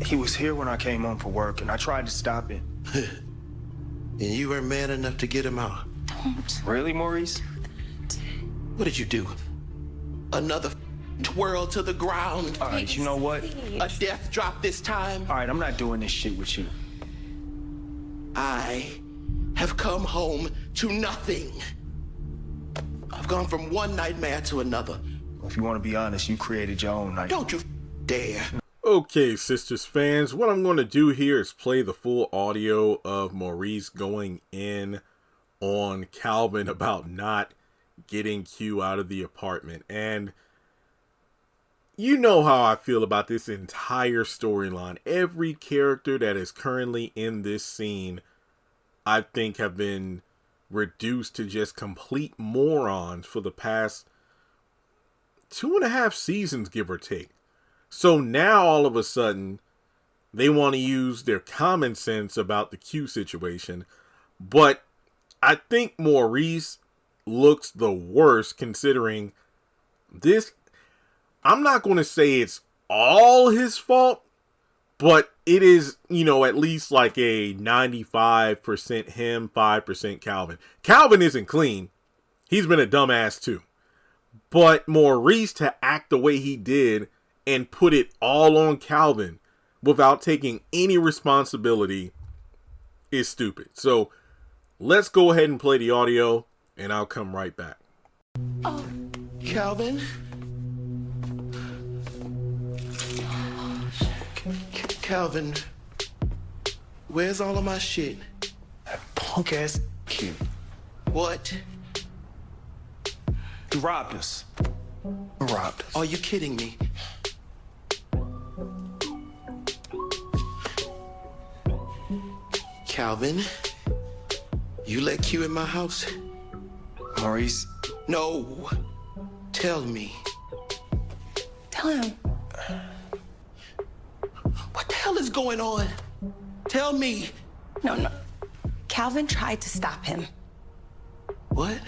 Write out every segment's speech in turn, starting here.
He was here when I came home from work, and I tried to stop it. And you were man enough to get him out. Don't. Really, Maurice? What did you do? Another twirl to the ground. All right, you know what? A death drop this time. All right, I'm not doing this shit with you. I have come home to nothing. I've gone from one nightmare to another. If you want to be honest, you created your own nightmare. Don't you dare. Okay, Sistas fans, what I'm going to do here is play the full audio of Maurice going in on Calvin about not getting Q out of the apartment. And you know how I feel about this entire storyline. Every character that is currently in this scene, I think, have been reduced to just complete morons for the past 2.5 seasons, give or take. So now all of a sudden they want to use their common sense about the Q situation. But I think Maurice looks the worst, considering this. I'm not going to say it's all his fault, but it is, you know, at least like a 95% him, 5% Calvin. Calvin isn't clean. He's been a dumbass too. But Maurice, to act the way he did and put it all on Calvin without taking any responsibility, is stupid. So let's go ahead and play the audio, and I'll come right back. Oh, Calvin? Calvin, where's all of my shit? That punk ass Q. What? He robbed us. Robbed us. Are you kidding me? Calvin, you let Q in my house? Maurice? No. Tell me. Tell him. What the hell is going on? Tell me. No. Calvin tried to stop him. What?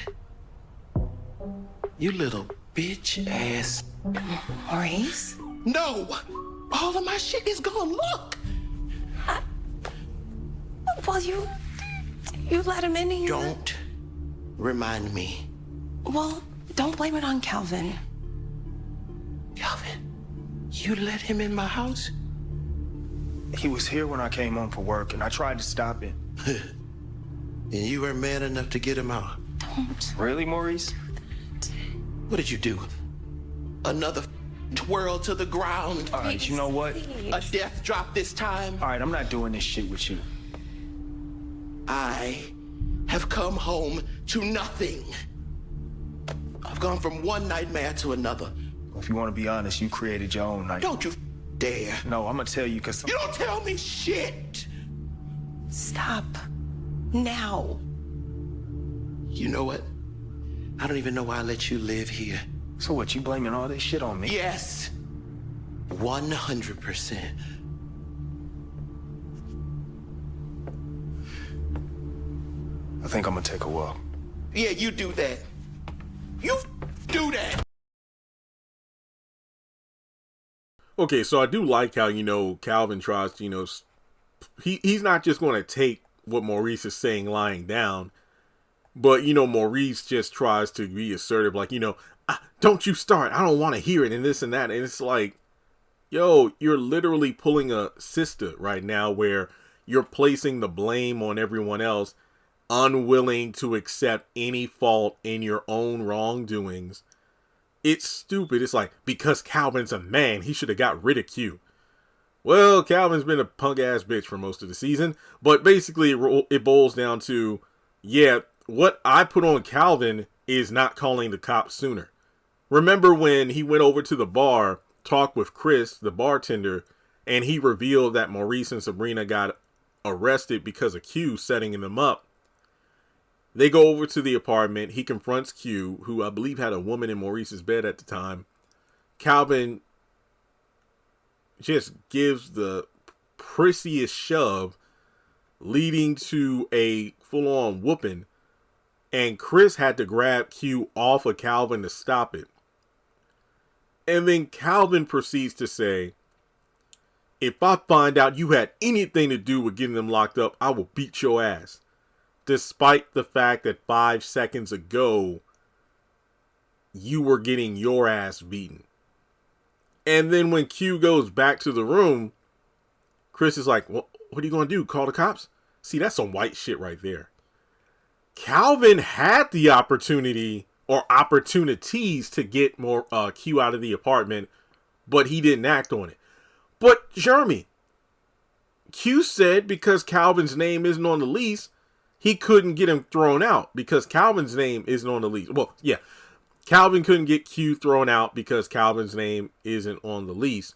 You little bitch ass. Maurice? No! All of my shit is gone. Look! Well, you let him in here. Don't remind me. Well, don't blame it on Calvin. Calvin, you let him in my house? He was here when I came home from work, and I tried to stop it. And you were man enough to get him out. Don't. Really, Maurice? What did you do? Another twirl to the ground. All right, you know what? A death drop this time. All right, I'm not doing this shit with you. I have come home to nothing. I've gone from one nightmare to another. If you want to be honest, you created your own nightmare. Don't you dare. No, I'm going to tell you because... You don't tell me shit. Stop. Now. You know what? I don't even know why I let you live here. So what, you blaming all this shit on me? Yes. 100%. I think I'm going to take a walk. Yeah, you do that. You do that. Okay, so I do like how, you know, Calvin tries to, you know, he's not just going to take what Maurice is saying lying down, but, you know, Maurice just tries to be assertive, like, you know, don't you start, I don't want to hear it, and this and that. And it's like, yo, you're literally pulling a sister right now where you're placing the blame on everyone else, unwilling to accept any fault in your own wrongdoings. It's stupid. It's like, because Calvin's a man, he should have got rid of Q. Well, Calvin's been a punk ass bitch for most of the season, but basically it boils down to, yeah, what I put on Calvin is not calling the cops sooner. Remember when he went over to the bar, talked with Chris, the bartender, and he revealed that Maurice and Sabrina got arrested because of Q setting them up. They go over to the apartment. He confronts Q, who I believe had a woman in Maurice's bed at the time. Calvin just gives the prissiest shove, leading to a full-on whooping. And Chris had to grab Q off of Calvin to stop it. And then Calvin proceeds to say, If I find out you had anything to do with getting them locked up, I will beat your ass. Despite the fact that 5 seconds ago, you were getting your ass beaten. And then when Q goes back to the room, Chris is like, well, what are you going to do? Call the cops? See, that's some white shit right there. Calvin had the opportunity or opportunities to get more Q out of the apartment, but he didn't act on it. But Jeremy, Q said because Calvin's name isn't on the lease, he couldn't get him thrown out because Calvin's name isn't on the lease. Well, yeah, Calvin couldn't get Q thrown out because Calvin's name isn't on the lease.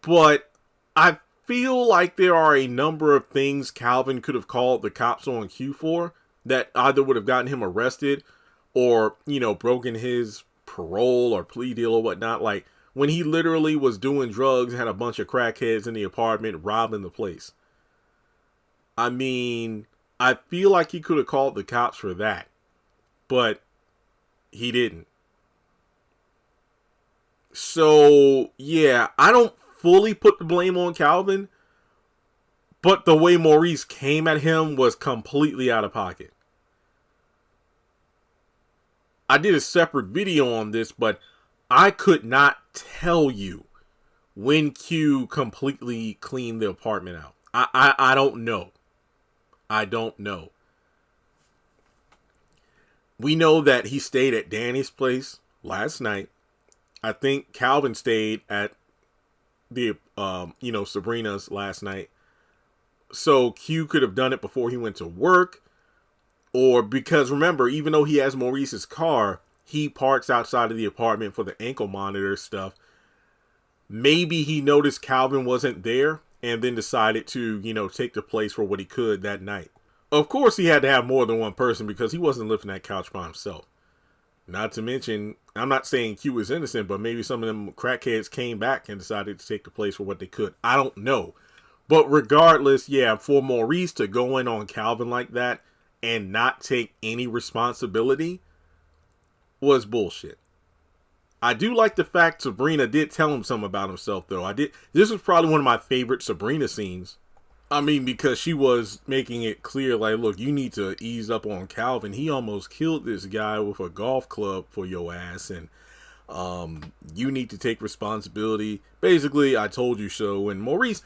But I feel like there are a number of things Calvin could have called the cops on Q for that either would have gotten him arrested or, you know, broken his parole or plea deal or whatnot. Like when he literally was doing drugs, had a bunch of crackheads in the apartment, robbing the place. I mean, I feel like he could have called the cops for that, but he didn't. So, yeah, I don't fully put the blame on Calvin, but the way Maurice came at him was completely out of pocket. I did a separate video on this, but I could not tell you when Q completely cleaned the apartment out. I don't know. I don't know. We know that he stayed at Danny's place last night. I think Calvin stayed at the, Sabrina's last night. So Q could have done it before he went to work. Or because remember, even though he has Maurice's car, he parks outside of the apartment for the ankle monitor stuff. Maybe he noticed Calvin wasn't there and then decided to, take the place for what he could that night. Of course, he had to have more than one person because he wasn't lifting that couch by himself. Not to mention, I'm not saying Q is innocent, but maybe some of them crackheads came back and decided to take the place for what they could. I don't know. But regardless, yeah, for Maurice to go in on Calvin like that and not take any responsibility was bullshit. I do like the fact Sabrina did tell him something about himself, though. This was probably one of my favorite Sabrina scenes. I mean, because she was making it clear, like, look, you need to ease up on Calvin. He almost killed this guy with a golf club for your ass, and you need to take responsibility. Basically, I told you so. And Maurice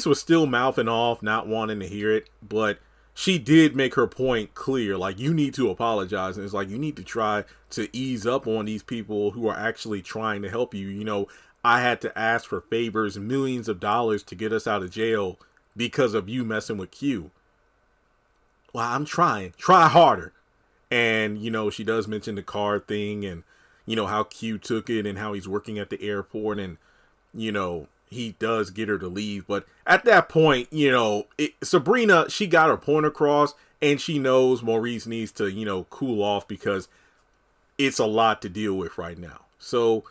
was still mouthing off, not wanting to hear it, but she did make her point clear. Like, you need to apologize, and it's like, you need to try to ease up on these people who are actually trying to help you. I had to ask for favors, millions of dollars to get us out of jail because of you messing with Q. Well, I'm trying. Try harder. And, she does mention the card thing and, how Q took it and how he's working at the airport and, he does get her to leave. But at that point, Sabrina, she got her point across and she knows Maurice needs to, cool off because it's a lot to deal with right now. So,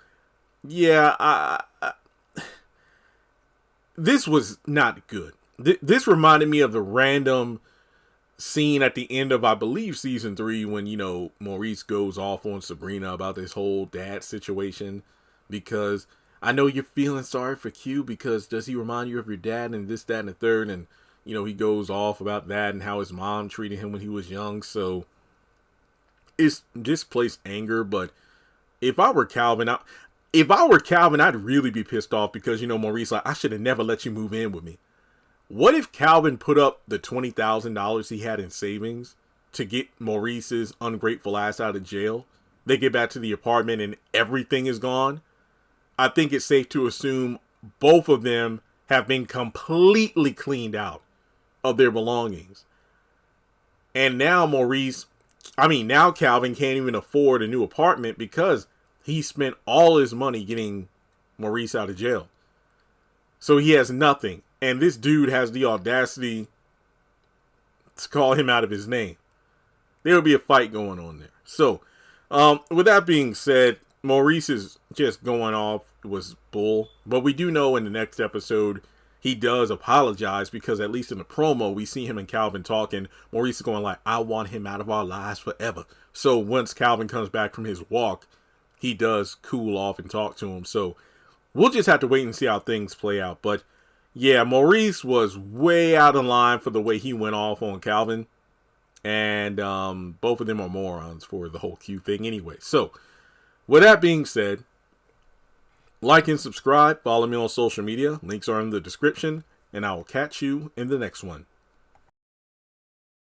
yeah, this was not good. This reminded me of the random scene at the end of, I believe, season 3 when, Maurice goes off on Sabrina about this whole dad situation because I know you're feeling sorry for Q because does he remind you of your dad and this, that, and the third? And, he goes off about that and how his mom treated him when he was young. So it's displaced anger. But if I were Calvin, I'd really be pissed off because, Maurice, like, I should have never let you move in with me. What if Calvin put up the $20,000 he had in savings to get Maurice's ungrateful ass out of jail? They get back to the apartment and everything is gone. I think it's safe to assume both of them have been completely cleaned out of their belongings. And now Calvin can't even afford a new apartment because he spent all his money getting Maurice out of jail. So he has nothing. And this dude has the audacity to call him out of his name. There will be a fight going on there. So, with that being said, Maurice is just going off was bull. But we do know in the next episode, he does apologize because at least in the promo, we see him and Calvin talking. Maurice is going like, I want him out of our lives forever. So once Calvin comes back from his walk, he does cool off and talk to him. So we'll just have to wait and see how things play out. But yeah, Maurice was way out of line for the way he went off on Calvin. And both of them are morons for the whole Q thing anyway. So, with that being said, like and subscribe. Follow me on social media. Links are in the description. And I will catch you in the next one.